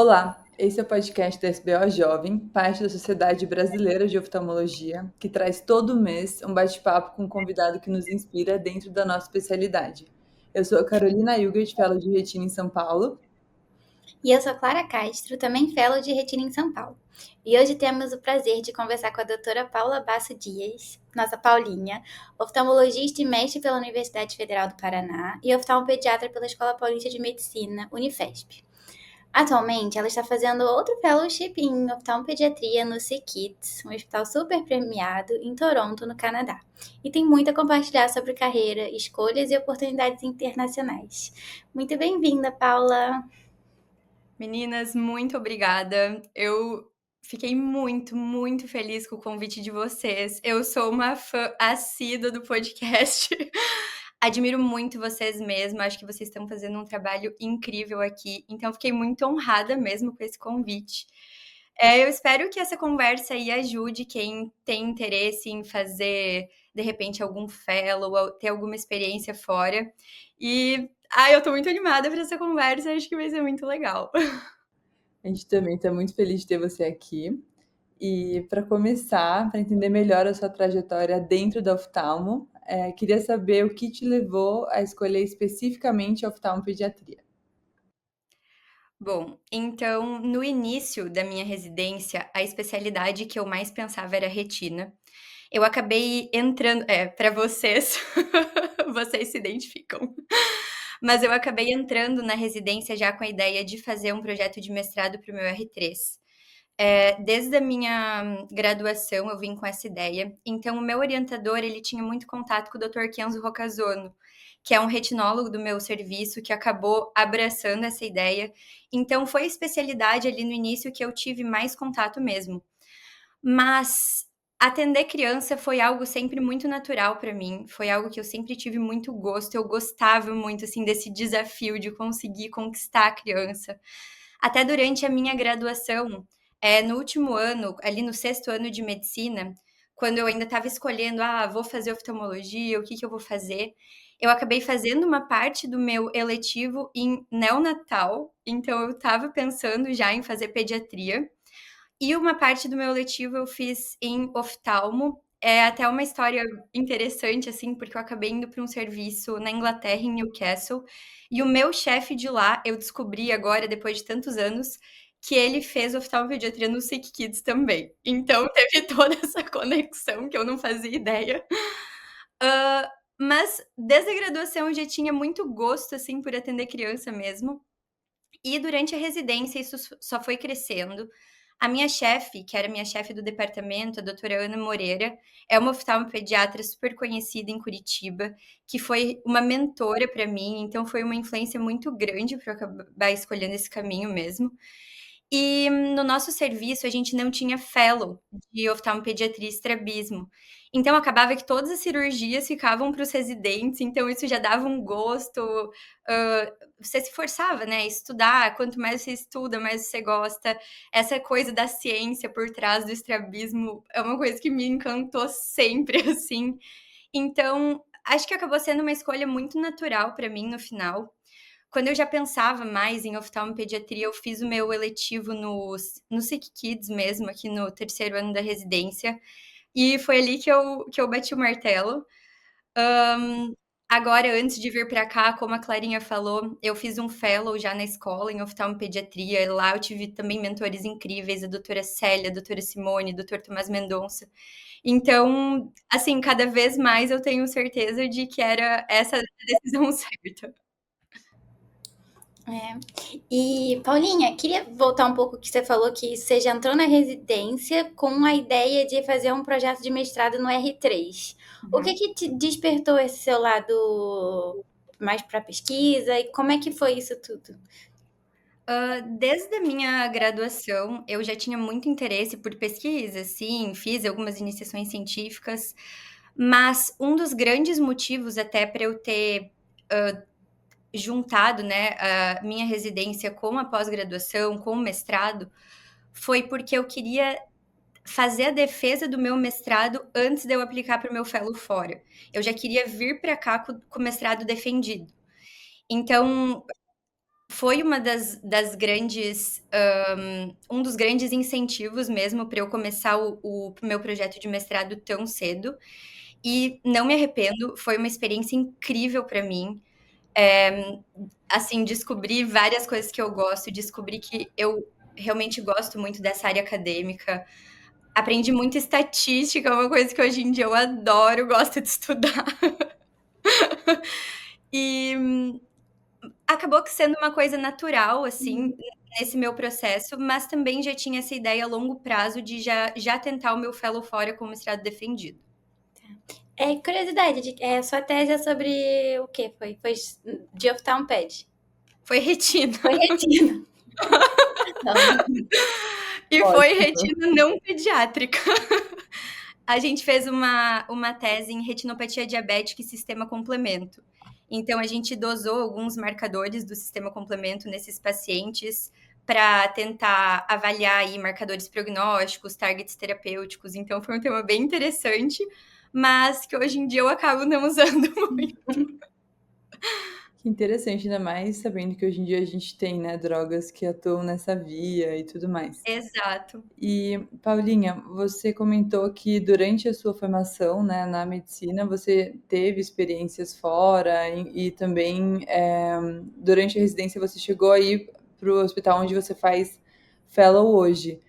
Olá, esse é o podcast da SBO Jovem, parte da Sociedade Brasileira de Oftalmologia, que traz todo mês um bate-papo com um convidado que nos inspira dentro da nossa especialidade. Eu sou a Carolina Hilgert, fellow de retina em São Paulo. E eu sou Clara Castro, também fellow de retina em São Paulo. E hoje temos o prazer de conversar com a doutora Paula Basso Dias, nossa Paulinha, oftalmologista e mestre pela Universidade Federal do Paraná e oftalmopediatra pela Escola Paulista de Medicina, Unifesp. Atualmente, ela está fazendo outro fellowship em oftalmopediatria no SickKids, um hospital super premiado em Toronto, no Canadá. E tem muito a compartilhar sobre carreira, escolhas e oportunidades internacionais. Muito bem-vinda, Paula! Meninas, muito obrigada. Eu fiquei muito feliz com o convite de vocês. Eu sou uma fã assídua do podcast. Admiro muito vocês mesmo. Acho que vocês estão fazendo um trabalho incrível aqui. Então, fiquei muito honrada mesmo com esse convite. Eu espero que essa conversa aí ajude quem tem interesse em fazer, de repente, algum fellow, ou ter alguma experiência fora. Eu tô muito animada para essa conversa, acho que vai ser muito legal. A gente também está muito feliz de ter você aqui. E para começar, para entender melhor a sua trajetória dentro da oftalmo, queria saber o que te levou a escolher especificamente a oftalmopediatria. Bom, então, no início da minha residência, a especialidade que eu mais pensava era retina. Eu acabei entrando, para vocês, vocês se identificam. Mas eu acabei entrando na residência já com a ideia de fazer um projeto de mestrado para o meu R3. Desde a minha graduação eu vim com essa ideia. Então, o meu orientador, ele tinha muito contato com o Dr. Kenzo Rocazono, que é um retinólogo do meu serviço, que acabou abraçando essa ideia. Então, foi a especialidade ali no início que eu tive mais contato mesmo. Mas atender criança foi algo sempre muito natural para mim, foi algo que eu sempre tive muito gosto, eu gostava muito, assim, desse desafio de conseguir conquistar a criança. Até durante a minha graduação, no último ano, ali no 6º ano de medicina, quando eu ainda estava escolhendo, vou fazer oftalmologia, o que que eu vou fazer? Eu acabei fazendo uma parte do meu eletivo em neonatal, então eu estava pensando já em fazer pediatria. E uma parte do meu letivo eu fiz em oftalmo. É até uma história interessante, assim, porque eu acabei indo para um serviço na Inglaterra, em Newcastle, e o meu chefe de lá, eu descobri agora, depois de tantos anos, que ele fez oftalmopediatria no Sick Kids também. Então teve toda essa conexão que eu não fazia ideia. Mas desde a graduação eu já tinha muito gosto, assim, por atender criança mesmo. E durante a residência isso só foi crescendo. A minha chefe, que era minha chefe do departamento, a doutora Ana Moreira, é uma oftalmopediatra super conhecida em Curitiba, que foi uma mentora para mim, então foi uma influência muito grande para eu acabar escolhendo esse caminho mesmo. E no nosso serviço a gente não tinha fellow de oftalmopediatria e estrabismo. Então acabava que todas as cirurgias ficavam para os residentes, então isso já dava um gosto. Você se forçava, né, a estudar, quanto mais você estuda, mais você gosta. Essa coisa da ciência por trás do estrabismo é uma coisa que me encantou sempre, assim. Então, acho que acabou sendo uma escolha muito natural para mim no final. Quando eu já pensava mais em oftalmopediatria, eu fiz o meu eletivo no Sick Kids mesmo, aqui no 3º ano da residência, e foi ali que eu bati o martelo. Agora, antes de vir para cá, como a Clarinha falou, eu fiz um fellow já na escola em oftalmopediatria. Lá eu tive também mentores incríveis, a doutora Célia, a doutora Simone, o doutor Tomás Mendonça. Então, assim, cada vez mais eu tenho certeza de que era essa a decisão certa. E, Paulinha, queria voltar um pouco que você falou que você já entrou na residência com a ideia de fazer um projeto de mestrado no R3. O que Uhum. que te despertou esse seu lado mais para pesquisa e como é que foi isso tudo? Desde a minha graduação, eu já tinha muito interesse por pesquisa, sim, fiz algumas iniciações científicas, mas um dos grandes motivos até para eu ter juntado, né, a minha residência com a pós-graduação, com o mestrado, foi porque eu queria fazer a defesa do meu mestrado antes de eu aplicar para o meu fellow fora. Eu já queria vir para cá com o mestrado defendido. Então, foi uma das grandes, um dos grandes incentivos mesmo para eu começar o meu projeto de mestrado tão cedo. E não me arrependo, foi uma experiência incrível para mim. Assim, descobri várias coisas que eu gosto, descobri que eu realmente gosto muito dessa área acadêmica. Aprendi muito estatística, uma coisa que hoje em dia eu adoro, gosto de estudar. E acabou que sendo uma coisa natural, assim, nesse meu processo, mas também já tinha essa ideia a longo prazo de já tentar o meu fellow fora com o mestrado defendido. Curiosidade, sua tese é sobre o quê? Foi de oftalmoped? Foi retina. Foi retina. Não. E foi Ótimo. retina não pediátrica. A gente fez uma tese em retinopatia diabética e sistema complemento. Então, a gente dosou alguns marcadores do sistema complemento nesses pacientes para tentar avaliar aí marcadores prognósticos, targets terapêuticos. Então, foi um tema bem interessante, mas que hoje em dia eu acabo não usando muito. Que interessante, ainda mais sabendo que hoje em dia a gente tem, né, drogas que atuam nessa via e tudo mais. Exato. E, Paulinha, você comentou que durante a sua formação, né, na medicina, você teve experiências fora e também durante a residência você chegou aí para o hospital onde você faz fellow hoje.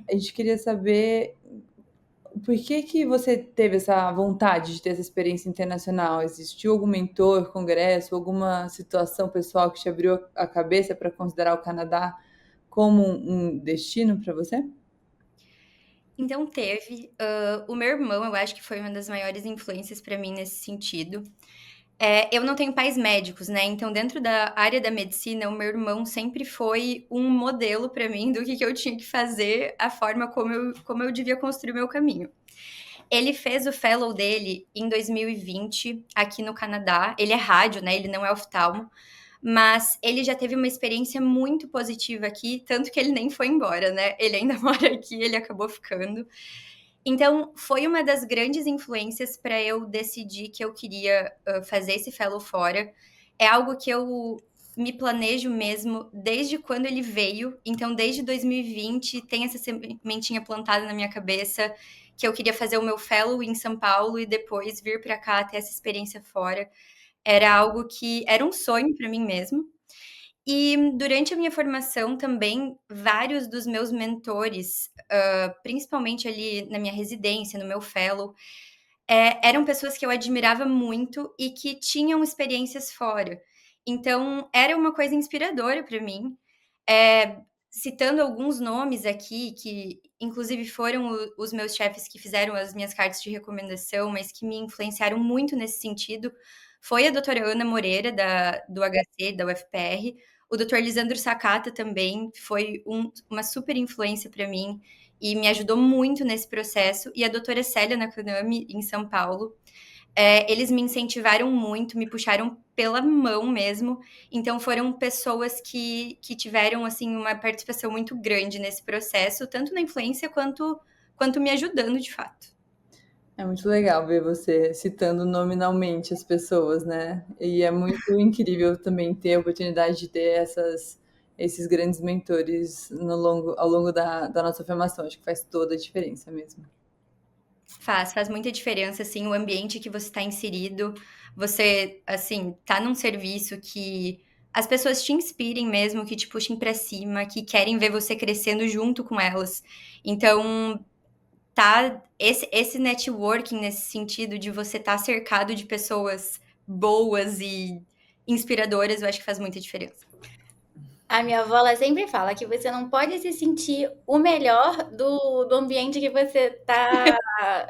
A gente queria saber por que que você teve essa vontade de ter essa experiência internacional? Existiu algum mentor, congresso, alguma situação pessoal que te abriu a cabeça para considerar o Canadá como um destino para você? Então teve. O meu irmão, eu acho que foi uma das maiores influências para mim nesse sentido. Eu não tenho pais médicos, né? Então, dentro da área da medicina, o meu irmão sempre foi um modelo para mim do que eu tinha que fazer, a forma como eu devia construir o meu caminho. Ele fez o fellow dele em 2020 aqui no Canadá. Ele é rádio, né? Ele não é oftalmo, mas ele já teve uma experiência muito positiva aqui, tanto que ele nem foi embora, né? Ele ainda mora aqui, ele acabou ficando. Então, foi uma das grandes influências para eu decidir que eu queria fazer esse fellow fora. É algo que eu me planejo mesmo desde quando ele veio. Então, desde 2020, tem essa sementinha plantada na minha cabeça que eu queria fazer o meu fellow em São Paulo e depois vir para cá ter essa experiência fora. Era algo que era um sonho para mim mesmo. E durante a minha formação também, vários dos meus mentores, principalmente ali na minha residência, no meu fellow, eram pessoas que eu admirava muito e que tinham experiências fora. Então, era uma coisa inspiradora para mim. Citando alguns nomes aqui, que inclusive foram os meus chefes que fizeram as minhas cartas de recomendação, mas que me influenciaram muito nesse sentido, foi a doutora Ana Moreira, do HC, da UFPR, o doutor Lisandro Sakata também foi uma super influência para mim e me ajudou muito nesse processo, e a doutora Célia Nakanami, em São Paulo. Eles me incentivaram muito, me puxaram pela mão mesmo. Então foram pessoas que tiveram assim uma participação muito grande nesse processo, tanto na influência quanto me ajudando de fato. É muito legal ver você citando nominalmente as pessoas, né? E é muito incrível também ter a oportunidade de ter esses grandes mentores ao longo da nossa formação. Acho que faz toda a diferença mesmo. Faz muita diferença, assim, o ambiente que você está inserido. Você, assim, tá num serviço que as pessoas te inspirem mesmo, que te puxem para cima, que querem ver você crescendo junto com elas. Então, tá esse networking nesse sentido de você estar cercado de pessoas boas e inspiradoras, eu acho que faz muita diferença. A minha avó ela sempre fala que você não pode se sentir o melhor do ambiente que você tá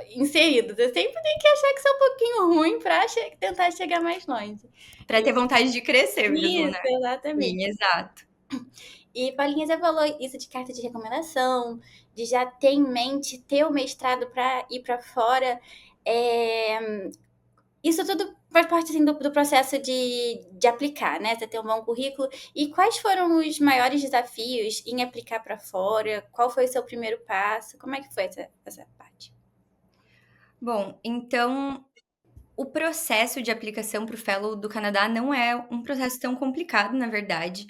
inserido. Você sempre tem que achar que você é um pouquinho ruim para tentar chegar mais longe. Para ter vontade de crescer mesmo, Isso, né? exatamente. Sim, exato. E Paulinha já falou isso de carta de recomendação, de já ter em mente ter o mestrado para ir para fora. Isso tudo faz parte assim, do processo de aplicar, né? Você ter um bom currículo. E quais foram os maiores desafios em aplicar para fora? Qual foi o seu primeiro passo? Como é que foi essa parte? Bom, então o processo de aplicação para o Fellow do Canadá não é um processo tão complicado, na verdade.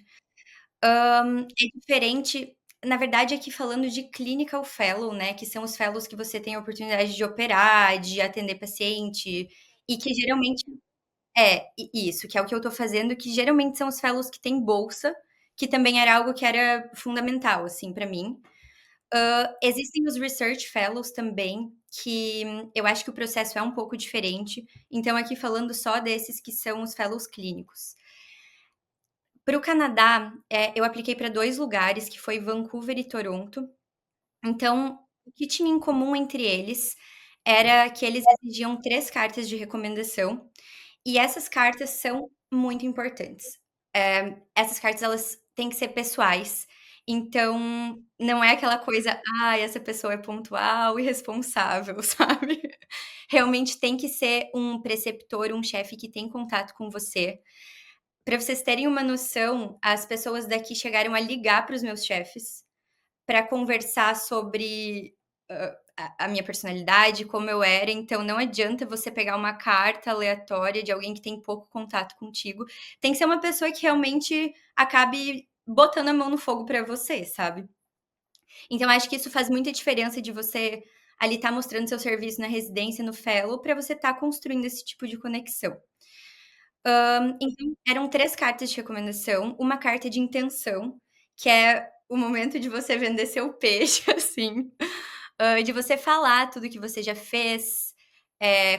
É diferente, na verdade, aqui falando de clinical fellow, né, que são os fellows que você tem a oportunidade de operar, de atender paciente, e que geralmente isso, que é o que eu tô fazendo, que geralmente são os fellows que têm bolsa, que também era algo que era fundamental, assim, pra mim. Existem os research fellows também, que eu acho que o processo é um pouco diferente, então aqui falando só desses que são os fellows clínicos. Para o Canadá, eu apliquei para 2 lugares, que foi Vancouver e Toronto. Então, o que tinha em comum entre eles era que eles exigiam 3 cartas de recomendação, e essas cartas são muito importantes. Essas cartas elas têm que ser pessoais, então não é aquela coisa: "Ah, essa pessoa é pontual e responsável", sabe. Realmente tem que ser um preceptor, um chefe que tem contato com você. Para vocês terem uma noção, as pessoas daqui chegaram a ligar para os meus chefes, para conversar sobre, a minha personalidade, como eu era, então não adianta você pegar uma carta aleatória de alguém que tem pouco contato contigo, tem que ser uma pessoa que realmente acabe botando a mão no fogo para você, sabe. Então acho que isso faz muita diferença de você ali estar mostrando seu serviço na residência, no fellow, para você estar construindo esse tipo de conexão. Então eram 3 cartas de recomendação, uma carta de intenção, que é o momento de você vender seu peixe, assim, de você falar tudo que você já fez,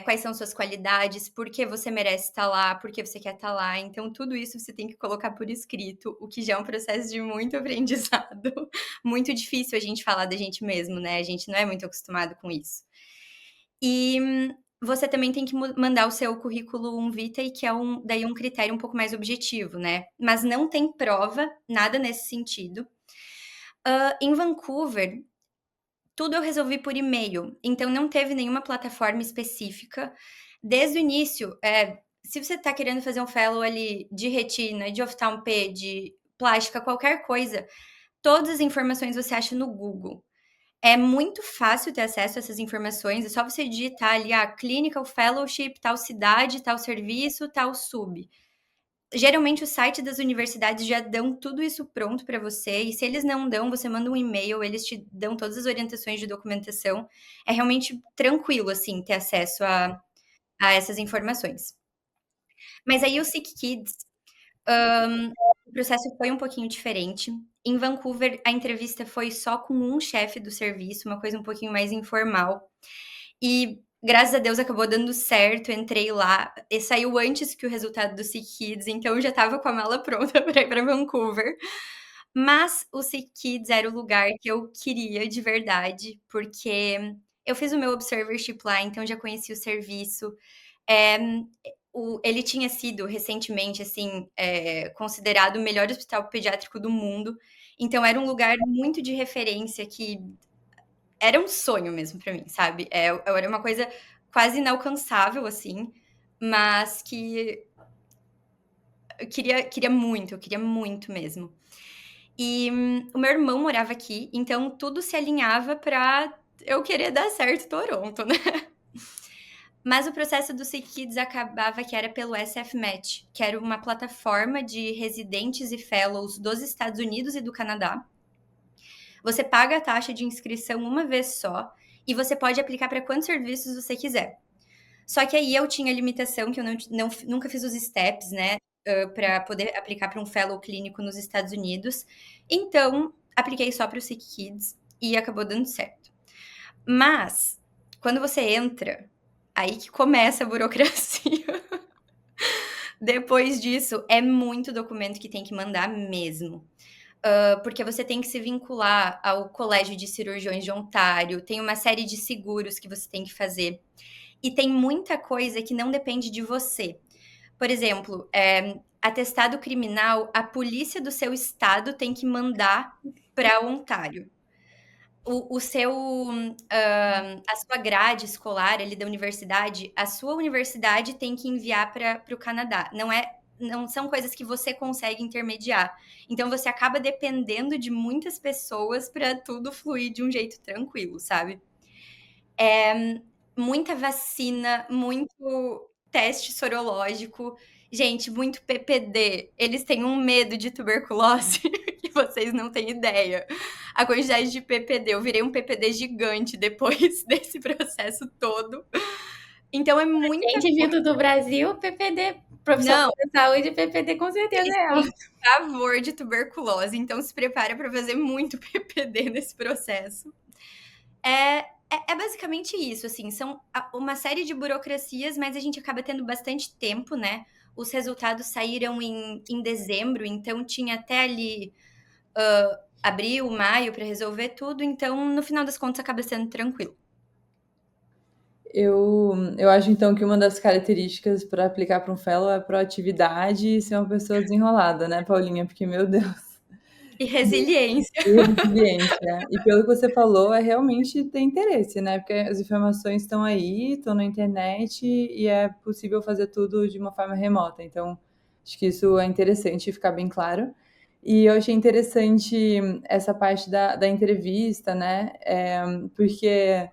quais são suas qualidades, por que você merece estar lá, por que você quer estar lá. Então tudo isso você tem que colocar por escrito, o que já é um processo de muito aprendizado. Muito difícil a gente falar da gente mesmo, né, a gente não é muito acostumado com isso. E você também tem que mandar o seu currículo vitae, que é daí um critério um pouco mais objetivo, né. Mas não tem prova, nada nesse sentido. Em Vancouver, tudo eu resolvi por e-mail, então não teve nenhuma plataforma específica. Desde o início, se você está querendo fazer um fellow ali de retina, de oftalmo-P, de plástica, qualquer coisa, todas as informações você acha no Google. É muito fácil ter acesso a essas informações, é só você digitar ali, clinical fellowship, tal cidade, tal serviço, tal sub. Geralmente o site das universidades já dão tudo isso pronto para você, e se eles não dão, você manda um e-mail, eles te dão todas as orientações de documentação. É realmente tranquilo, assim, ter acesso a essas informações. Mas aí o Sick Kids, o processo foi um pouquinho diferente. Em Vancouver, a entrevista foi só com um chefe do serviço, uma coisa um pouquinho mais informal. E graças a Deus acabou dando certo, entrei lá, e saiu antes que o resultado do Sick Kids, então eu já estava com a mala pronta para ir para Vancouver. Mas o Sick Kids era o lugar que eu queria de verdade, porque eu fiz o meu observership lá, então já conheci o serviço. Eh, ele tinha sido recentemente, assim, considerado o melhor hospital pediátrico do mundo, então era um lugar muito de referência que era um sonho mesmo pra mim, sabe. Era uma coisa quase inalcançável, assim, mas que eu queria muito mesmo. E o meu irmão morava aqui, então tudo se alinhava pra eu querer dar certo em Toronto, né. Mas o processo do Sick Kids acabava que era pelo SF Match, que era uma plataforma de residentes e fellows dos Estados Unidos e do Canadá. Você paga a taxa de inscrição uma vez só e você pode aplicar para quantos serviços você quiser. Só que aí eu tinha limitação que eu nunca fiz os steps, né, para poder aplicar para um fellow clínico nos Estados Unidos. Então, apliquei só para o Sick Kids e acabou dando certo. Mas, quando você entra, aí que começa a burocracia. Depois disso, é muito documento que tem que mandar mesmo. Porque você tem que se vincular ao Colégio de Cirurgiões de Ontário, tem uma série de seguros que você tem que fazer. E tem muita coisa que não depende de você. Por exemplo, atestado criminal, a polícia do seu estado tem que mandar para Ontário. O seu, a sua grade escolar ali da universidade, a sua universidade tem que enviar para o Canadá. Não são coisas que você consegue intermediar. Então você acaba dependendo de muitas pessoas para tudo fluir de um jeito tranquilo, sabe. Muita vacina, muito teste sorológico, gente, muito PPD. Eles têm um medo de tuberculose Vocês não têm ideia. A quantidade de PPD, eu virei um PPD gigante depois desse processo todo. Então é muita Gente vindo do Brasil, PPD, profissional Não, de saúde, PPD com certeza eles é ela. têm pavor de tuberculose, então se prepara para fazer muito PPD nesse processo. É basicamente isso, assim, são uma série de burocracias, mas a gente acaba tendo bastante tempo, né? Os resultados saíram em dezembro, então tinha até ali abril, maio para resolver tudo, então no final das contas acaba sendo tranquilo. Eu acho então que uma das características para aplicar para um fellow é proatividade e ser uma pessoa desenrolada, né, Paulinha? Porque, meu Deus, E resiliência. e resiliente, né? E pelo que você falou, é realmente ter interesse, né? Porque as informações estão aí, estão na internet e é possível fazer tudo de uma forma remota. Então, acho que isso é interessante ficar bem claro. E eu achei interessante essa parte da entrevista, né? Porque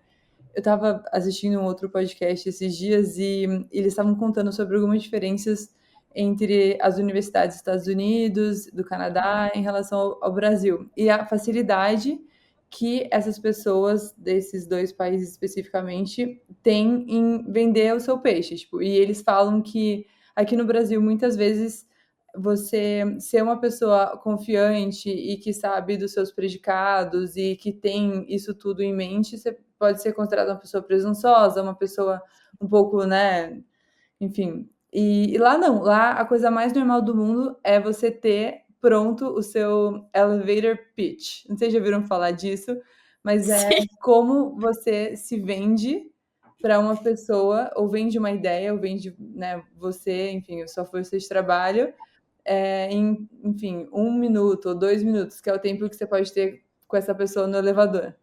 eu estava assistindo um outro podcast esses dias e eles estavam contando sobre algumas diferenças entre as universidades dos Estados Unidos, do Canadá, em relação ao Brasil. E a facilidade que essas pessoas desses dois países especificamente têm em vender o seu peixe. Tipo, e eles falam que aqui no Brasil, muitas vezes, você ser uma pessoa confiante e que sabe dos seus predicados e que tem isso tudo em mente, você pode ser considerada uma pessoa presunçosa, uma pessoa um pouco, né, enfim. E lá não, lá a coisa mais normal do mundo é você ter pronto o seu elevator pitch. Não sei se já ouviram falar disso, mas é Sim. como você se vende para uma pessoa, ou vende uma ideia, ou vende, né, você, enfim, a sua força de trabalho, enfim, 1 minuto ou 2 minutos, que é o tempo que você pode ter com essa pessoa no elevador.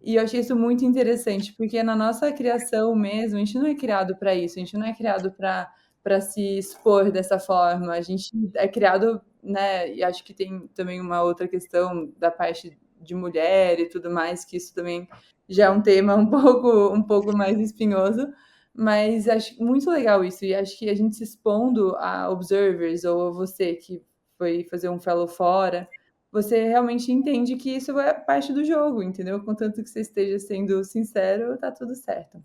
E eu achei isso muito interessante, porque na nossa criação mesmo, a gente não é criado para isso, a gente não é criado para se expor dessa forma, a gente é criado, né, e acho que tem também uma outra questão da parte de mulher e tudo mais, que isso também já é um tema um pouco mais espinhoso, mas acho muito legal isso, e acho que a gente se expondo a observers ou a você que foi fazer um fellow fora, você realmente entende que isso é parte do jogo, entendeu? Contanto que você esteja sendo sincero, tá tudo certo.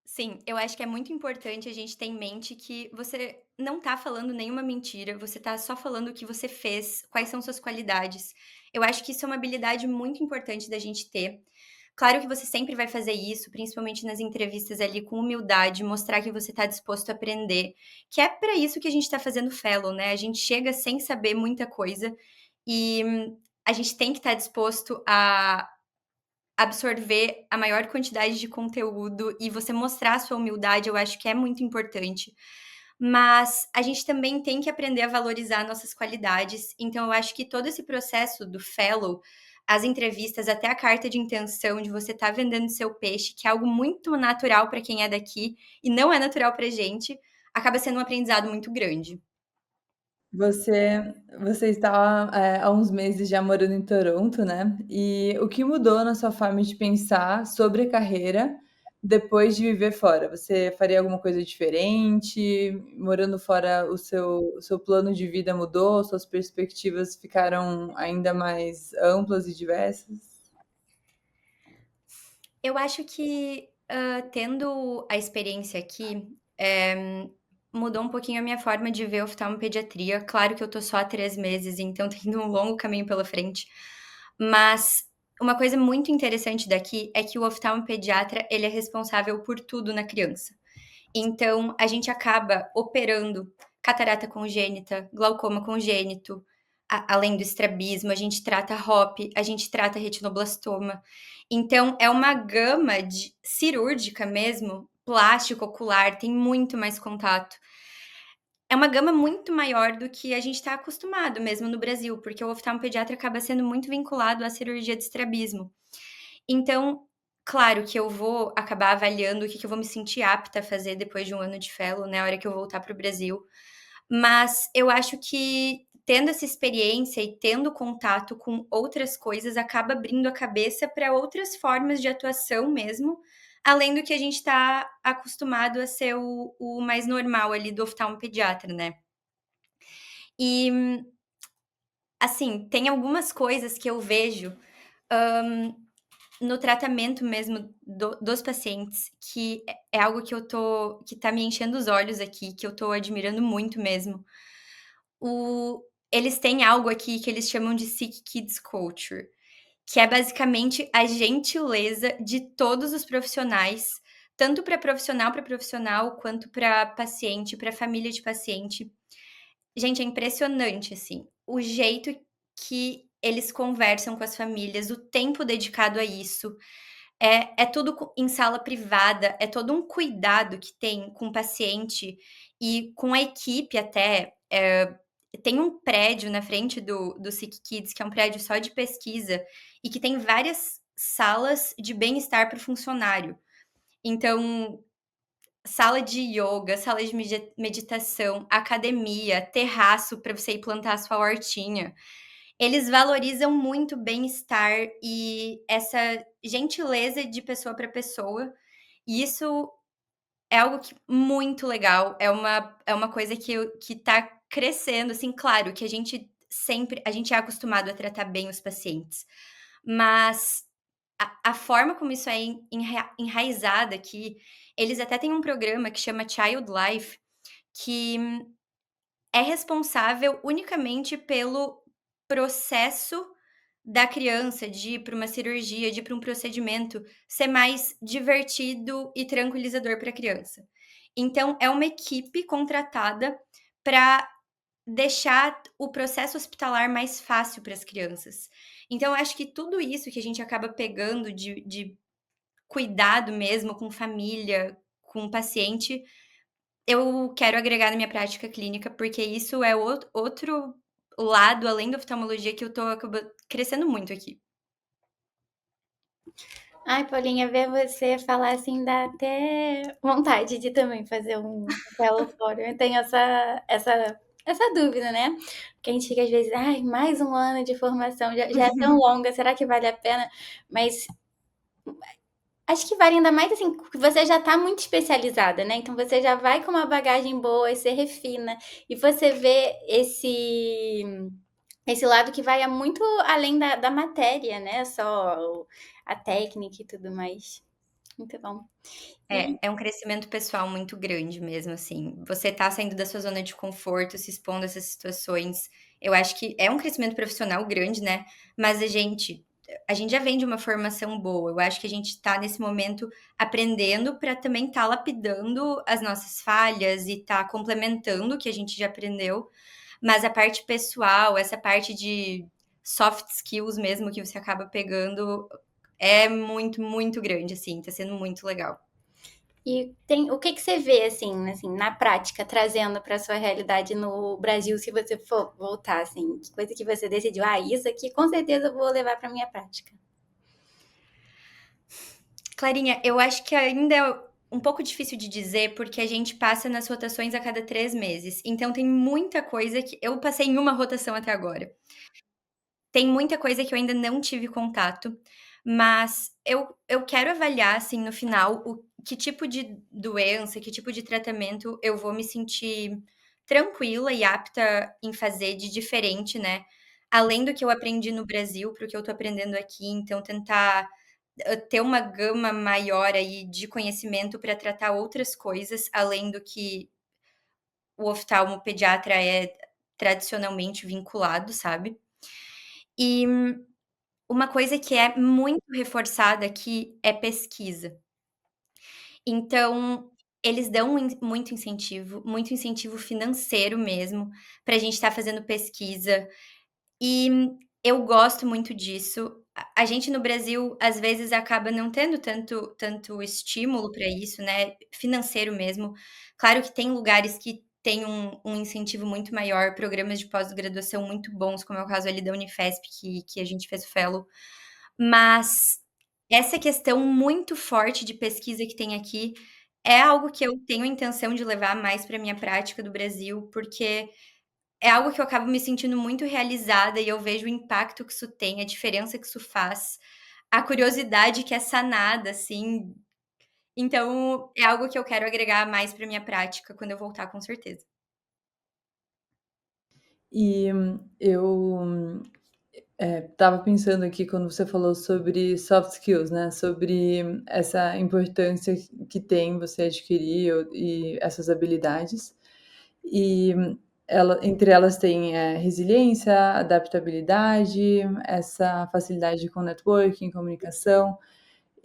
Sim, eu acho que é muito importante a gente ter em mente que você não tá falando nenhuma mentira, você tá só falando o que você fez, quais são suas qualidades. Eu acho que isso é uma habilidade muito importante da gente ter. Claro que você sempre vai fazer isso, principalmente nas entrevistas ali com humildade, mostrar que você tá disposto a aprender, que é para isso que a gente tá fazendo fellow, né? A gente chega sem saber muita coisa e a gente tem que estar disposto a absorver a maior quantidade de conteúdo e você mostrar a sua humildade, eu acho que é muito importante. Mas a gente também tem que aprender a valorizar nossas qualidades. Então, eu acho que todo esse processo do fellow, as entrevistas, até a carta de intenção de você estar vendendo seu peixe, que é algo muito natural para quem é daqui e não é natural para gente, acaba sendo um aprendizado muito grande. Você está, há uns meses já morando em Toronto, né, e o que mudou na sua forma de pensar sobre carreira depois de viver fora? Você faria alguma coisa diferente? Morando fora, o seu plano de vida mudou? Suas perspectivas ficaram ainda mais amplas e diversas? Eu acho que, tendo a experiência aqui, mudou um pouquinho a minha forma de ver oftalmopediatria. Claro que eu tô só há 3 meses, então tem ainda um longo caminho pela frente. Mas uma coisa muito interessante daqui é que o oftalmopediatra, ele é responsável por tudo na criança. Então, a gente acaba operando catarata congênita, glaucoma congênito, além do estrabismo, a gente trata ROP, a gente trata retinoblastoma. Então, é uma gama de cirúrgica mesmo, plástico, ocular, tem muito mais contato. É uma gama muito maior do que a gente está acostumado mesmo no Brasil, porque o oftalmopediatra acaba sendo muito vinculado à cirurgia de estrabismo. Então, claro que eu vou acabar avaliando o que eu vou me sentir apta a fazer depois de um ano de fellow, né, a hora que eu voltar para o Brasil. Mas eu acho que tendo essa experiência e tendo contato com outras coisas, acaba abrindo a cabeça para outras formas de atuação mesmo, além do que a gente está acostumado a ser o mais normal ali do oftalmopediatra, né. E assim, tem algumas coisas que eu vejo, no tratamento mesmo dos pacientes, que é algo que tá me enchendo os olhos aqui, que eu tô admirando muito mesmo. Eles têm algo aqui que eles chamam de Sick Kids Culture, que é basicamente a gentileza de todos os profissionais, tanto para profissional, quanto para paciente, para família de paciente. Gente, é impressionante, assim, o jeito que eles conversam com as famílias, o tempo dedicado a isso. É tudo em sala privada, é todo um cuidado que tem com o paciente e com a equipe até. Tem um prédio na frente do Sick Kids, que é um prédio só de pesquisa, e que tem várias salas de bem-estar para o funcionário. Então, sala de yoga, sala de meditação, academia, terraço para você ir plantar a sua hortinha. Eles valorizam muito o bem-estar e essa gentileza de pessoa para pessoa, e isso é algo muito legal, é uma coisa que tá crescendo, assim, claro que a gente é acostumado a tratar bem os pacientes, mas a forma como isso é enraizada aqui, eles até têm um programa que chama Child Life, que é responsável unicamente pelo processo da criança de ir para uma cirurgia, de ir para um procedimento, ser mais divertido e tranquilizador para a criança. Então é uma equipe contratada para deixar o processo hospitalar mais fácil para as crianças. Então eu acho que tudo isso que a gente acaba pegando de cuidado mesmo com família, com paciente, eu quero agregar na minha prática clínica, porque isso é outro lado, além da oftalmologia, que eu tô crescendo muito aqui. Ai, Paulinha, ver você falar assim dá até vontade de também fazer um fórum. Eu tenho essa dúvida, né? Porque a gente fica às vezes, ai, mais um ano de formação já é tão longa, será que vale a pena? Mas acho que vale ainda mais assim, porque você já está muito especializada, né? Então você já vai com uma bagagem boa, e você refina, e você vê esse lado que vai muito além da matéria, né? Só a técnica e tudo mais. Muito bom. E É um crescimento pessoal muito grande mesmo, assim. Você tá saindo da sua zona de conforto, se expondo a essas situações. Eu acho que é um crescimento profissional grande, né? Mas a gente já vem de uma formação boa. Eu acho que a gente tá nesse momento aprendendo para também tá lapidando as nossas falhas e tá complementando o que a gente já aprendeu. Mas a parte pessoal, essa parte de soft skills mesmo que você acaba pegando é muito, muito grande, assim. Tá sendo muito legal. o que que você vê assim na prática, trazendo para sua realidade no Brasil, se você for voltar assim, que coisa que você decidiu, ah, isso aqui com certeza eu vou levar para minha prática. Clarinha, eu acho que ainda é um pouco difícil de dizer, porque a gente passa nas rotações a cada 3 meses. Então tem muita coisa que eu passei em uma rotação até agora. Tem muita coisa que eu ainda não tive contato, mas eu quero avaliar, assim, no final, o que tipo de doença, que tipo de tratamento eu vou me sentir tranquila e apta em fazer de diferente, né, além do que eu aprendi no Brasil, para o que eu tô aprendendo aqui, então tentar, ter uma gama maior aí de conhecimento para tratar outras coisas, além do que o oftalmopediatra é tradicionalmente vinculado, sabe. E uma coisa que é muito reforçada aqui é pesquisa. Então, eles dão muito incentivo financeiro mesmo, para a gente estar fazendo pesquisa, e eu gosto muito disso. A gente no Brasil, às vezes, acaba não tendo tanto estímulo para isso, né, financeiro mesmo. Claro que tem lugares que têm um incentivo muito maior, programas de pós-graduação muito bons, como é o caso ali da Unifesp, que a gente fez o fellow, mas essa questão muito forte de pesquisa que tem aqui é algo que eu tenho a intenção de levar mais para minha prática do Brasil, porque é algo que eu acabo me sentindo muito realizada e eu vejo o impacto que isso tem, a diferença que isso faz, a curiosidade que é sanada, assim. Então, é algo que eu quero agregar mais para minha prática quando eu voltar, com certeza. E eu estava pensando aqui quando você falou sobre soft skills, né? Sobre essa importância que tem você adquirir e essas habilidades. E entre elas tem resiliência, adaptabilidade, essa facilidade com networking, comunicação.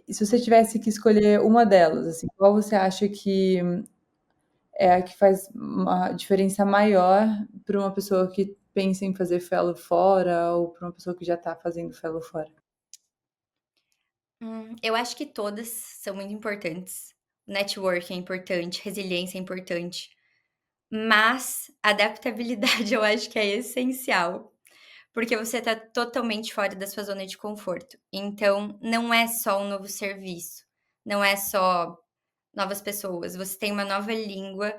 E se você tivesse que escolher uma delas, assim, qual você acha que é a que faz uma diferença maior para uma pessoa que pensa em fazer fellow fora ou para uma pessoa que já está fazendo fellow fora? Eu acho que todas são muito importantes. Networking é importante, resiliência é importante, mas adaptabilidade eu acho que é essencial, porque você tá totalmente fora da sua zona de conforto. Então, não é só um novo serviço, não é só novas pessoas, você tem uma nova língua,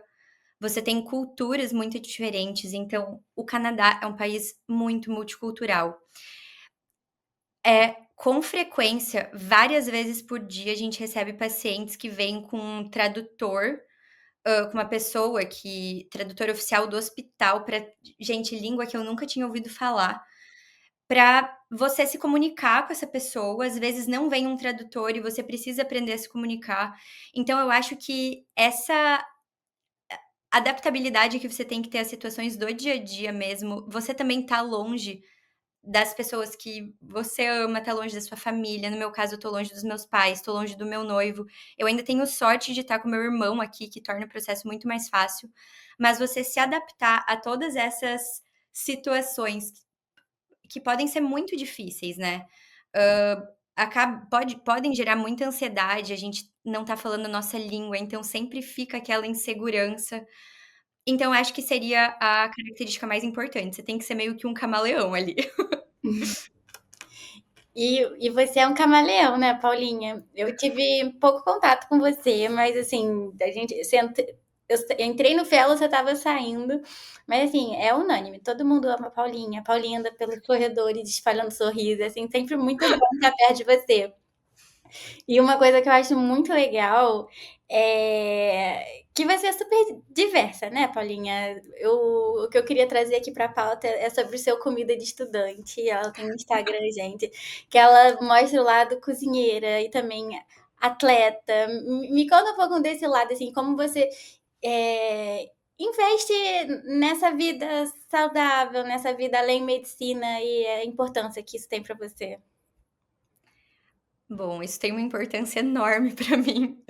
você tem culturas muito diferentes, então o Canadá é um país muito multicultural. Com frequência, várias vezes por dia, a gente recebe pacientes que vêm com um tradutor, com uma pessoa que tradutor oficial do hospital para gente, língua que eu nunca tinha ouvido falar, para você se comunicar com essa pessoa, às vezes não vem um tradutor e você precisa aprender a se comunicar. Então eu acho que essa adaptabilidade que você tem que ter às situações do dia a dia mesmo, você também tá longe das pessoas que você ama, tá longe da sua família. No meu caso, eu tô longe dos meus pais, tô longe do meu noivo. Eu ainda tenho sorte de estar com meu irmão aqui, que torna o processo muito mais fácil. Mas você se adaptar a todas essas situações que podem ser muito difíceis, né? Podem gerar muita ansiedade, a gente não tá falando a nossa língua, então sempre fica aquela insegurança. Então, eu acho que seria a característica mais importante. Você tem que ser meio que um camaleão ali. E você é um camaleão, né, Paulinha? Eu tive pouco contato com você, mas assim, eu entrei no Fellow, você estava saindo, mas assim, é unânime, todo mundo ama a Paulinha. A Paulinha anda pelos corredores espalhando sorriso, assim, sempre muito bom estar perto de você. E uma coisa que eu acho muito legal é que você é super diversa, né, Paulinha? O que eu queria trazer aqui para a pauta é sobre o seu comida de estudante. Ela tem um Instagram, gente, que ela mostra o lado cozinheira e também atleta. Me conta um pouco desse lado, assim, como você investe nessa vida saudável, nessa vida além medicina e a importância que isso tem para você. Bom, isso tem uma importância enorme para mim.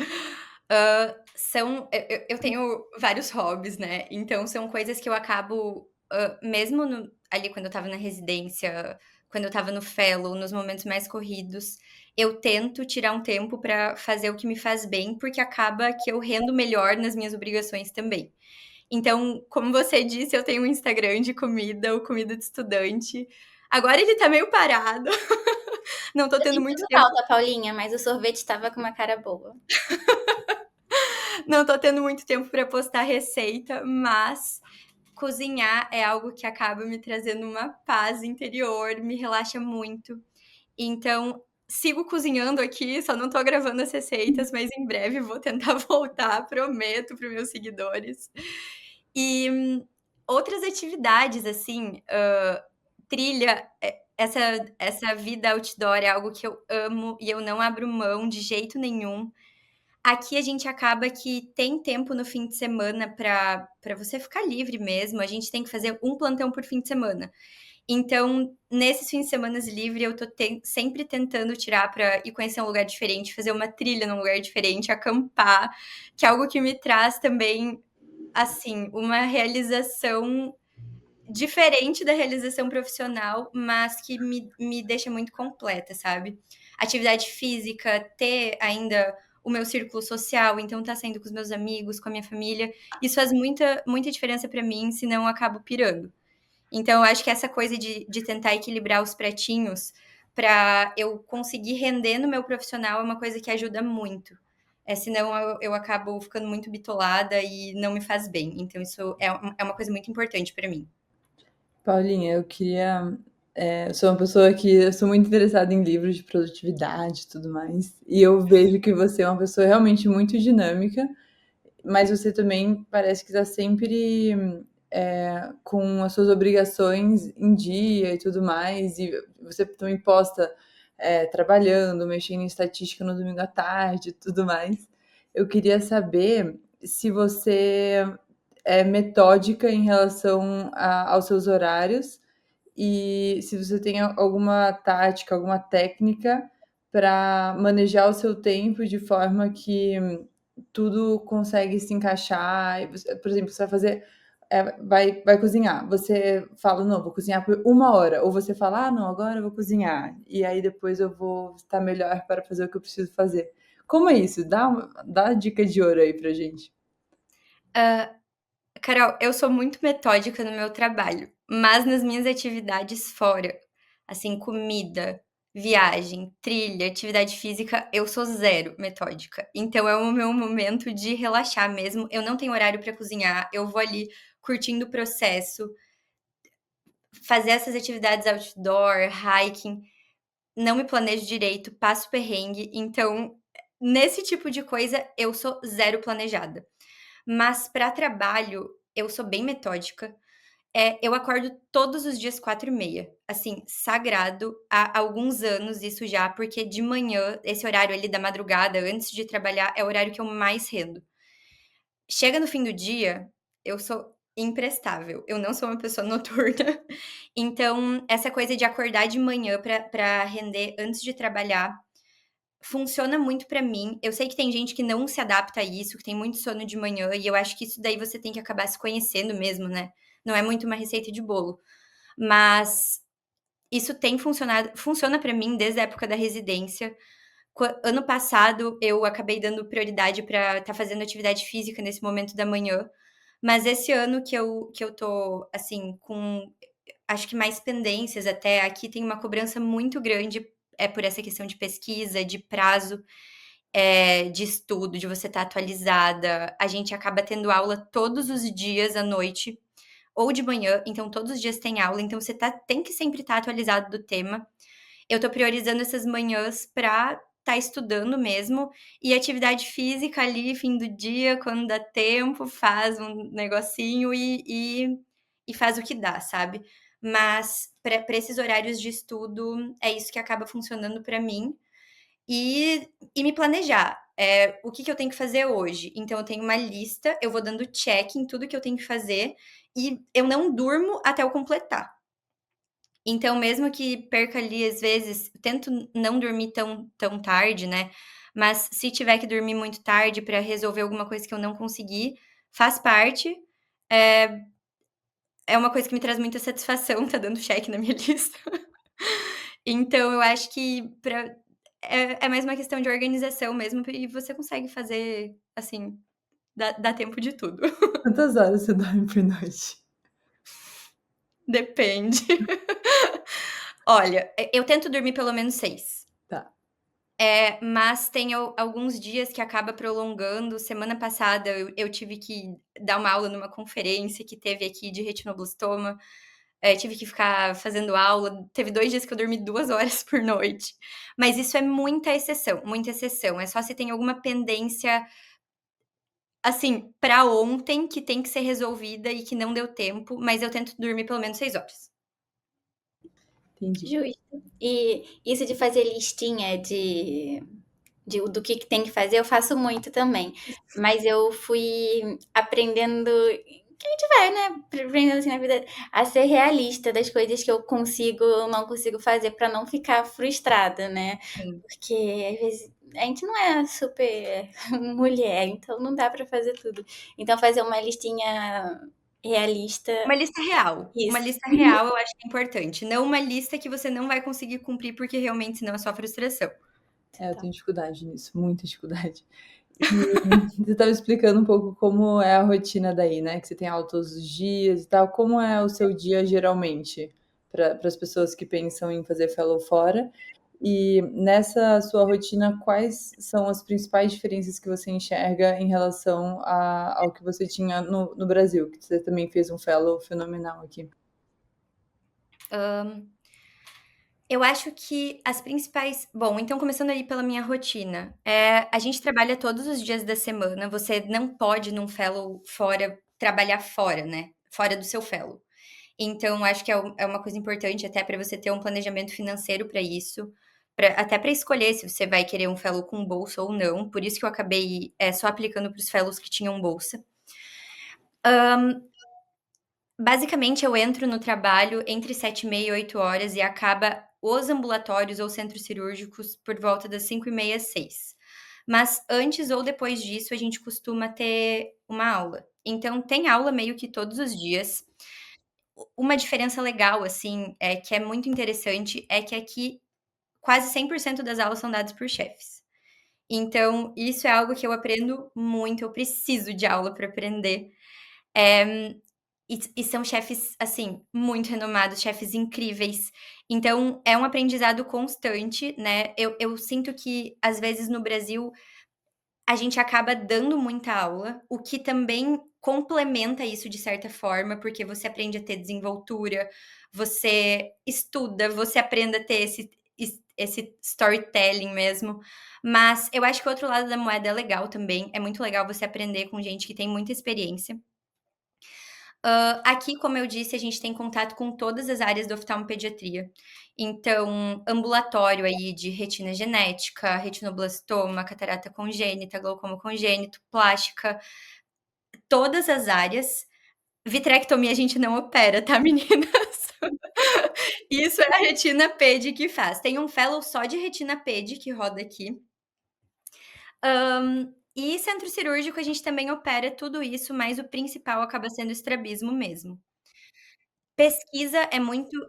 Eu tenho vários hobbies, né, então são coisas que eu acabo, mesmo ali quando eu estava na residência, quando eu estava no fellow, nos momentos mais corridos, eu tento tirar um tempo para fazer o que me faz bem, porque acaba que eu rendo melhor nas minhas obrigações também. Então, como você disse, eu tenho um Instagram de comida, o Comida de Estudante. Agora ele tá meio parado, não tô Eu tendo muito sentindo tempo. falta, Paulinha, mas o sorvete estava com uma cara boa. Não tô tendo muito tempo para postar receita, mas cozinhar é algo que acaba me trazendo uma paz interior, me relaxa muito. Então, sigo cozinhando aqui, só não tô gravando as receitas, mas em breve vou tentar voltar, prometo para os meus seguidores. E outras atividades, assim, trilha, essa vida outdoor é algo que eu amo e eu não abro mão de jeito nenhum. Aqui a gente acaba que tem tempo no fim de semana para você ficar livre mesmo, a gente tem que fazer um plantão por fim de semana. Então, nesses fins de semanas livre, eu tô sempre tentando tirar para ir conhecer um lugar diferente, fazer uma trilha num lugar diferente, acampar, que é algo que me traz também, assim, uma realização diferente da realização profissional, mas que me deixa muito completa, sabe? Atividade física, ter ainda o meu círculo social, então tá saindo com os meus amigos, com a minha família, isso faz muita, muita diferença para mim, senão eu acabo pirando. Então, eu acho que essa coisa de tentar equilibrar os pratinhos para eu conseguir render no meu profissional é uma coisa que ajuda muito. Senão eu acabo ficando muito bitolada e não me faz bem. Então, isso é uma coisa muito importante para mim. Paulinha, eu queria. Eu sou uma pessoa que eu sou muito interessada em livros de produtividade e tudo mais. E eu vejo que você é uma pessoa realmente muito dinâmica, mas você também parece que está sempre com as suas obrigações em dia e tudo mais, e você também posta trabalhando, mexendo em estatística no domingo à tarde e tudo mais. Eu queria saber se você é metódica em relação aos seus horários e se você tem alguma tática, alguma técnica para manejar o seu tempo de forma que tudo consegue se encaixar. Por exemplo, você vai fazer, vai cozinhar. Você fala, não, vou cozinhar por 1 hora. Ou você fala, ah, não, agora eu vou cozinhar. E aí depois eu vou estar melhor para fazer o que eu preciso fazer. Como é isso? Dá dica de ouro aí pra gente. Carol, eu sou muito metódica no meu trabalho, mas nas minhas atividades fora, assim, comida, viagem, trilha, atividade física, eu sou zero metódica. Então é o meu momento de relaxar mesmo. Eu não tenho horário para cozinhar, eu vou ali curtindo o processo, fazer essas atividades outdoor, hiking, não me planejo direito, passo perrengue, então nesse tipo de coisa eu sou zero planejada. Mas para trabalho, eu sou bem metódica. Eu acordo todos os dias 4h30, assim, sagrado, há alguns anos isso já, porque de manhã, esse horário ali da madrugada, antes de trabalhar, é o horário que eu mais rendo. Chega no fim do dia, eu sou imprestável, eu não sou uma pessoa noturna, então essa coisa de acordar de manhã pra render antes de trabalhar, funciona muito pra mim. Eu sei que tem gente que não se adapta a isso, que tem muito sono de manhã, e eu acho que isso daí você tem que acabar se conhecendo mesmo, né. Não é muito uma receita de bolo. Mas isso tem funcionado, funciona pra mim desde a época da residência. Ano passado eu acabei dando prioridade pra estar fazendo atividade física nesse momento da manhã, mas esse ano que eu tô, assim, com acho que mais pendências até, aqui tem uma cobrança muito grande, por essa questão de pesquisa, de prazo, de estudo, de você estar atualizada. A gente acaba tendo aula todos os dias à noite ou de manhã, então todos os dias tem aula, então você tem que sempre estar atualizado do tema. Eu tô priorizando essas manhãs pra estar estudando mesmo, e atividade física ali, fim do dia, quando dá tempo, faz um negocinho e faz o que dá, sabe. Mas pra esses horários de estudo, é isso que acaba funcionando pra mim. E me planejar, o que eu tenho que fazer hoje? Então eu tenho uma lista, eu vou dando check em tudo que eu tenho que fazer, e eu não durmo até eu completar. Então mesmo que perca ali, às vezes, tento não dormir tão tarde, né, mas se tiver que dormir muito tarde para resolver alguma coisa que eu não consegui, faz parte, eh, é uma coisa que me traz muita satisfação, tá dando check na minha lista. Então eu acho que é mais uma questão de organização mesmo, e você consegue fazer, assim, dá tempo de tudo. Quantas horas você dorme por noite? Depende. Olha, eu tento dormir pelo menos 6. Tá. Mas tem alguns dias que acaba prolongando. Semana passada eu tive que dar uma aula numa conferência que teve aqui de retinoblastoma, tive que ficar fazendo aula. Teve 2 dias que eu dormi 2 horas por noite. Mas isso é muita exceção, muita exceção. É só se tem alguma pendência, assim, pra ontem, que tem que ser resolvida e que não deu tempo, mas eu tento dormir pelo menos 6 horas. Entendi. Justo. E isso de fazer listinha do que tem que fazer, eu faço muito também. Mas eu fui aprendendo, que a gente vai, né, aprendendo assim na vida, a ser realista das coisas que eu consigo ou não consigo fazer pra não ficar frustrada, né? Sim. Porque às vezes a gente não é super mulher, então não dá pra fazer tudo. Então fazer uma listinha realista, Uma lista real. Uma isso. lista real eu acho que é importante, não uma lista que você não vai conseguir cumprir, porque realmente senão é só frustração. Eu Total. tenho dificuldade nisso, muita dificuldade. E você estava explicando um pouco como é a rotina daí, né? Que você tem aula todos os dias e tal. Como é o seu dia geralmente para as pessoas que pensam em fazer fellow fora? E nessa sua rotina, quais são as principais diferenças que você enxerga em relação ao que você tinha no Brasil? Que você também fez um fellow fenomenal aqui. Eu acho que as principais, bom, então começando aí pela minha rotina, a gente trabalha todos os dias da semana, você não pode num fellow fora trabalhar fora, né. fora do seu fellow. Então, acho que é uma coisa importante até para você ter um planejamento financeiro para isso, até para escolher se você vai querer um fellow com bolsa ou não. Por isso que eu acabei só aplicando para os fellows que tinham bolsa. Basicamente, eu entro no trabalho entre 7h30 e 8h e acaba os ambulatórios ou centros cirúrgicos por volta das 5h30, 6h. Mas antes ou depois disso, a gente costuma ter uma aula. Então, tem aula meio que todos os dias. Uma diferença legal, assim, que é muito interessante, é que aqui quase 100% das aulas são dadas por chefes. Então, isso é algo que eu aprendo muito, eu preciso de aula para aprender. E são chefes, assim, muito renomados, chefes incríveis. Então, é um aprendizado constante, né? Eu sinto que, às vezes, no Brasil, a gente acaba dando muita aula, o que também complementa isso de certa forma, porque você aprende a ter desenvoltura, você estuda, você aprende a ter esse storytelling mesmo. Mas eu acho que o outro lado da moeda é legal também. É muito legal você aprender com gente que tem muita experiência. Aqui, como eu disse, a gente tem contato com todas as áreas da oftalmopediatria. Então, ambulatório aí de retina genética, retinoblastoma, catarata congênita, glaucoma congênito, plástica, todas as áreas. Vitrectomia a gente não opera, tá, meninas? Isso é a retina ped que faz. Tem um fellow só de retina ped que roda aqui. E centro cirúrgico a gente também opera tudo isso, mas o principal acaba sendo o estrabismo mesmo. Pesquisa é muito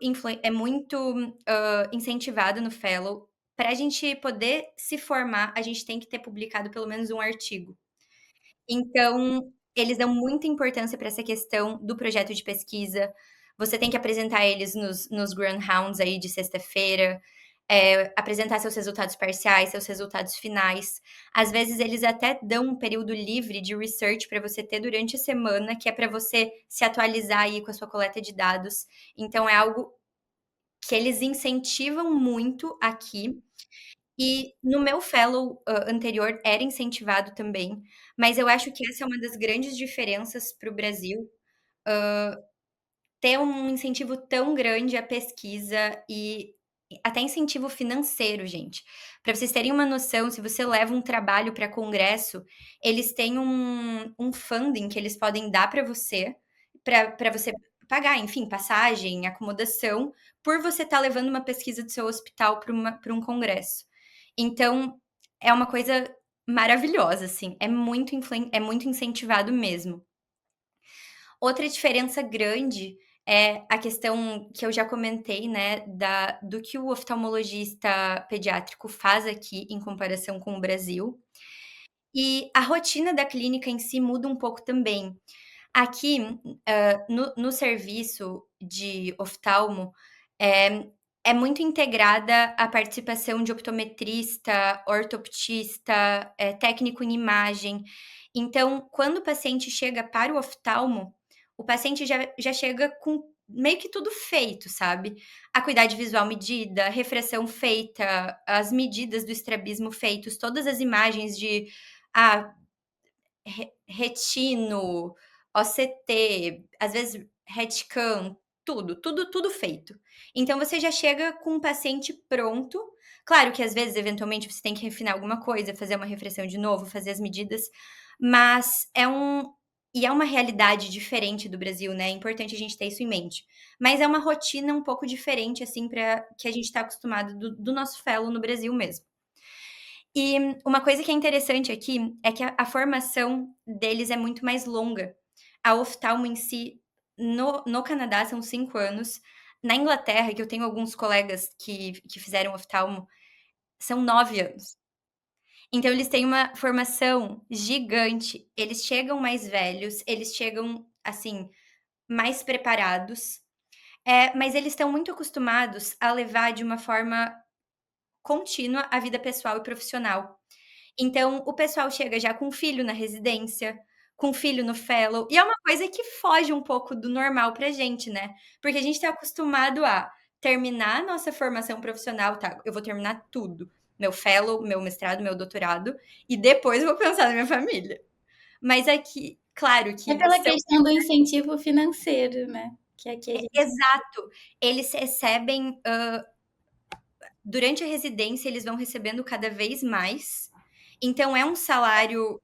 incentivado no fellow. Para a gente poder se formar, a gente tem que ter publicado pelo menos um artigo. Então, eles dão muita importância para essa questão do projeto de pesquisa. Você tem que apresentar eles nos Grand Rounds aí de sexta-feira, apresentar seus resultados parciais, seus resultados finais. Às vezes, eles até dão um período livre de research para você ter durante a semana, que é para você se atualizar aí com a sua coleta de dados. Então, é algo que eles incentivam muito aqui. E no meu fellow anterior era incentivado também, mas eu acho que essa é uma das grandes diferenças para o Brasil, ter um incentivo tão grande à pesquisa e até incentivo financeiro, gente. Para vocês terem uma noção, se você leva um trabalho para congresso, eles têm um funding que eles podem dar para você pagar, enfim, passagem, acomodação, por você estar levando uma pesquisa do seu hospital para um congresso. Então, é uma coisa maravilhosa, assim, é muito incentivado mesmo. Outra diferença grande é a questão que eu já comentei, né, do que o oftalmologista pediátrico faz aqui em comparação com o Brasil. E a rotina da clínica em si muda um pouco também. Aqui, no serviço de oftalmo, é muito integrada a participação de optometrista, ortoptista, técnico em imagem. Então, quando o paciente chega para o oftalmo, o paciente já chega com meio que tudo feito, sabe? A acuidade visual medida, a refração feita, as medidas do estrabismo feitos, todas as imagens de ah, retino, OCT, às vezes RETScan, tudo feito. Então você já chega com um paciente pronto. Claro que às vezes, eventualmente, você tem que refinar alguma coisa, fazer uma refração de novo, fazer as medidas, mas é uma realidade diferente do Brasil, né? É importante a gente ter isso em mente. Mas é uma rotina um pouco diferente, assim, para que a gente está acostumado do nosso fellow no Brasil mesmo. E uma coisa que é interessante aqui é que a formação deles é muito mais longa. A oftalmo em si, no Canadá, são 5 anos. Na Inglaterra, que eu tenho alguns colegas que fizeram oftalmo, são 9 anos. Então, eles têm uma formação gigante. Eles chegam mais velhos, eles chegam, assim, mais preparados. Mas eles estão muito acostumados a levar de uma forma contínua a vida pessoal e profissional. Então, o pessoal chega já com filho na residência, com filho no fellow, e é uma coisa que foge um pouco do normal pra gente, né? Porque a gente tá acostumado a terminar a nossa formação profissional, tá? Eu vou terminar tudo. Meu fellow, meu mestrado, meu doutorado, e depois eu vou pensar na minha família. Mas aqui, claro É que pela são questão do incentivo financeiro, né? Que aqui a gente. exato, eles recebem, durante a residência eles vão recebendo cada vez mais, então é um salário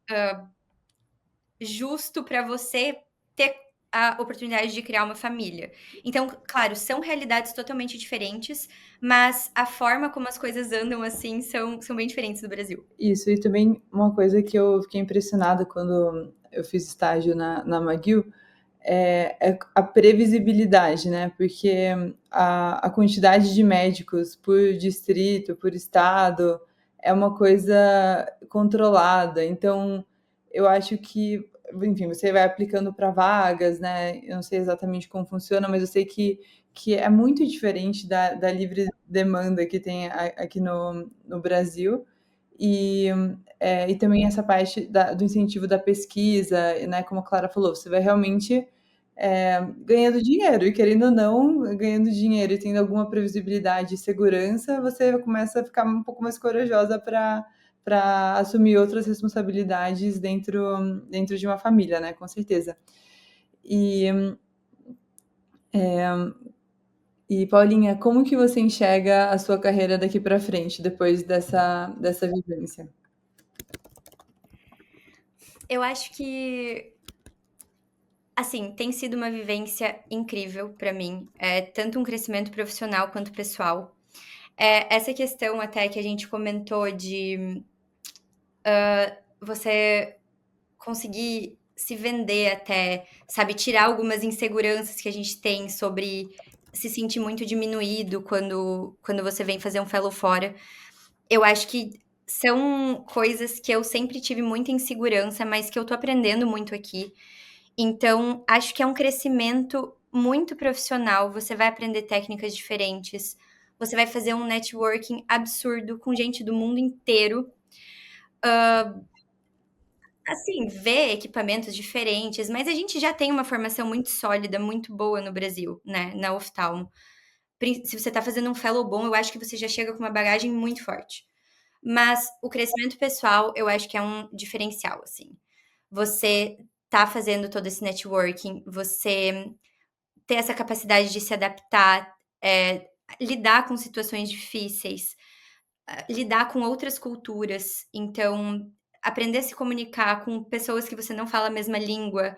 justo para você ter a oportunidade de criar uma família. Então, claro, são realidades totalmente diferentes, mas a forma como as coisas andam assim são bem diferentes do Brasil. Isso, e também uma coisa que eu fiquei impressionada quando eu fiz estágio na McGill é a previsibilidade, né? Porque a quantidade de médicos por distrito, por estado, é uma coisa controlada. Então, eu acho que, enfim, você vai aplicando para vagas, né? Eu não sei exatamente como funciona, mas eu sei que é muito diferente da livre demanda que tem aqui no Brasil. E, e também essa parte do incentivo da pesquisa, né? Como a Clara falou, você vai realmente ganhando dinheiro, e querendo ou não, ganhando dinheiro e tendo alguma previsibilidade e segurança, você começa a ficar um pouco mais corajosa para assumir outras responsabilidades dentro de uma família, né? Com certeza. E, Paulinha, como que você enxerga a sua carreira daqui para frente, depois dessa vivência? Eu acho que, assim, tem sido uma vivência incrível para mim, tanto um crescimento profissional quanto pessoal. Essa questão até que a gente comentou de você conseguir se vender até, sabe, tirar algumas inseguranças que a gente tem sobre se sentir muito diminuído quando você vem fazer um fellow fora. Eu acho que são coisas que eu sempre tive muita insegurança, mas que eu tô aprendendo muito aqui. Então, acho que é um crescimento muito profissional. Você vai aprender técnicas diferentes, você vai fazer um networking absurdo com gente do mundo inteiro. Assim, ver equipamentos diferentes, mas a gente já tem uma formação muito sólida, muito boa no Brasil, né, na oftalmo. Se você tá fazendo um fellow bom, eu acho que você já chega com uma bagagem muito forte. Mas o crescimento pessoal, eu acho que é um diferencial, assim. Você tá fazendo todo esse networking, você ter essa capacidade de se adaptar, lidar com situações difíceis, lidar com outras culturas. Então, aprender a se comunicar com pessoas que você não fala a mesma língua.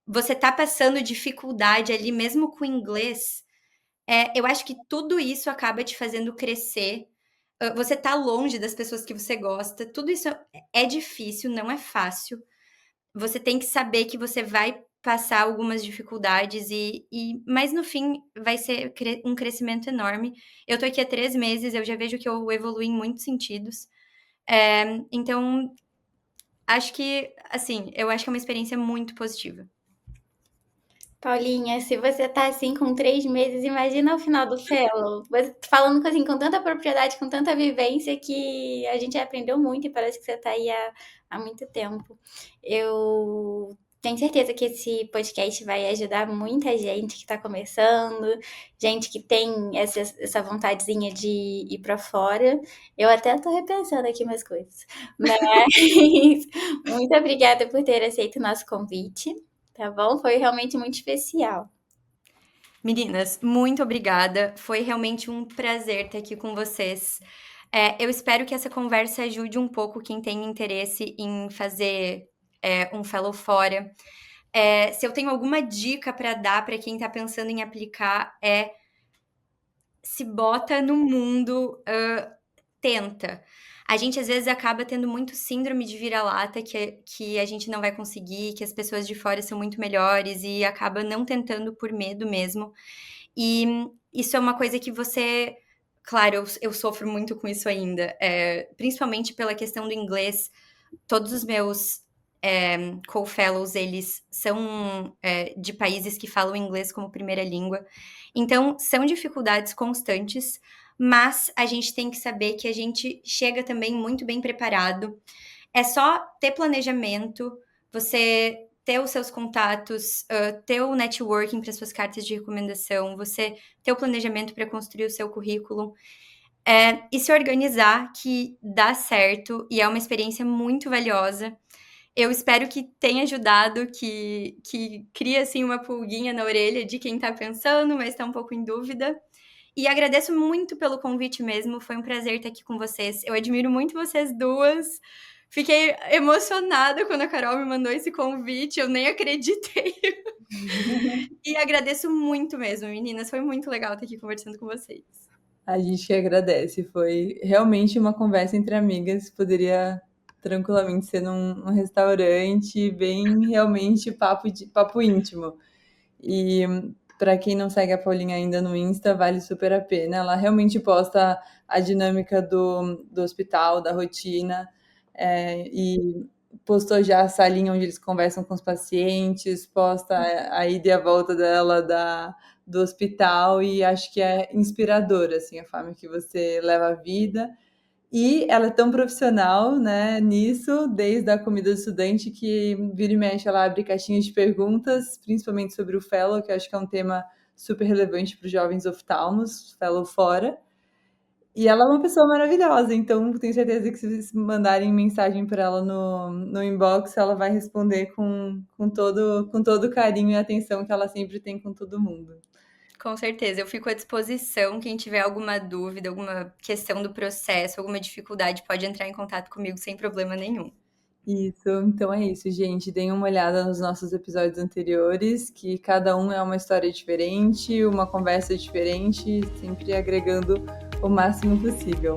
Você tá passando dificuldade ali, mesmo com o inglês. Eu acho que tudo isso acaba te fazendo crescer. Você tá longe das pessoas que você gosta. Tudo isso é difícil, não é fácil. Você tem que saber que você vai passar algumas dificuldades mas no fim vai ser um crescimento enorme. Eu tô aqui há 3 meses, eu já vejo que eu evolui em muitos sentidos. Então, acho que, assim, eu acho que é uma experiência muito positiva. Paulinha, se você tá assim com 3 meses, imagina o final do fellow. Você falando assim, com tanta propriedade, com tanta vivência, que a gente aprendeu muito e parece que você tá aí há muito tempo. Eu tenho certeza que esse podcast vai ajudar muita gente que tá começando, gente que tem essa vontadezinha de ir pra fora. Eu até tô repensando aqui umas coisas. Mas muito obrigada por ter aceito o nosso convite. Tá bom? Foi realmente muito especial. Meninas, muito obrigada. Foi realmente um prazer estar aqui com vocês. Eu espero que essa conversa ajude um pouco quem tem interesse em fazer um fellow fora. Se eu tenho alguma dica para dar para quem está pensando em aplicar, se bota no mundo, tenta. A gente às vezes acaba tendo muito síndrome de vira-lata, que a gente não vai conseguir, que as pessoas de fora são muito melhores e acaba não tentando por medo mesmo. E isso é uma coisa que você. Claro, eu sofro muito com isso ainda, principalmente pela questão do inglês. Todos os meus co-fellows, eles são de países que falam inglês como primeira língua. Então, são dificuldades constantes, mas a gente tem que saber que a gente chega também muito bem preparado. É só ter planejamento, você ter os seus contatos, ter o networking para suas cartas de recomendação, você ter o planejamento para construir o seu currículo, e se organizar, que dá certo e é uma experiência muito valiosa. Eu espero que tenha ajudado, que crie, assim, uma pulguinha na orelha de quem tá pensando, mas tá um pouco em dúvida. E agradeço muito pelo convite mesmo, foi um prazer estar aqui com vocês. Eu admiro muito vocês duas. Fiquei emocionada quando a Carol me mandou esse convite, eu nem acreditei. E agradeço muito mesmo, meninas. Foi muito legal estar aqui conversando com vocês. A gente que agradece. Foi realmente uma conversa entre amigas. Poderia tranquilamente ser num restaurante, bem realmente papo íntimo. E para quem não segue a Paulinha ainda no Insta, vale super a pena. Ela realmente posta a dinâmica do hospital, da rotina, e postou já a salinha onde eles conversam com os pacientes, posta a ida e a volta dela do hospital, e acho que é inspirador, assim, a forma que você leva a vida. E ela é tão profissional, né, nisso, desde a comida do estudante, que vira e mexe, ela abre caixinhas de perguntas, principalmente sobre o Fellow, que eu acho que é um tema super relevante para os jovens oftalmos, Fellow fora. E ela é uma pessoa maravilhosa, então tenho certeza que se vocês mandarem mensagem para ela no inbox, ela vai responder com todo o carinho e atenção que ela sempre tem com todo mundo. Com certeza, eu fico à disposição. Quem tiver alguma dúvida, alguma questão do processo, alguma dificuldade, pode entrar em contato comigo sem problema nenhum. Isso, então é isso, gente. Deem uma olhada nos nossos episódios anteriores, que cada um é uma história diferente, uma conversa diferente, sempre agregando o máximo possível.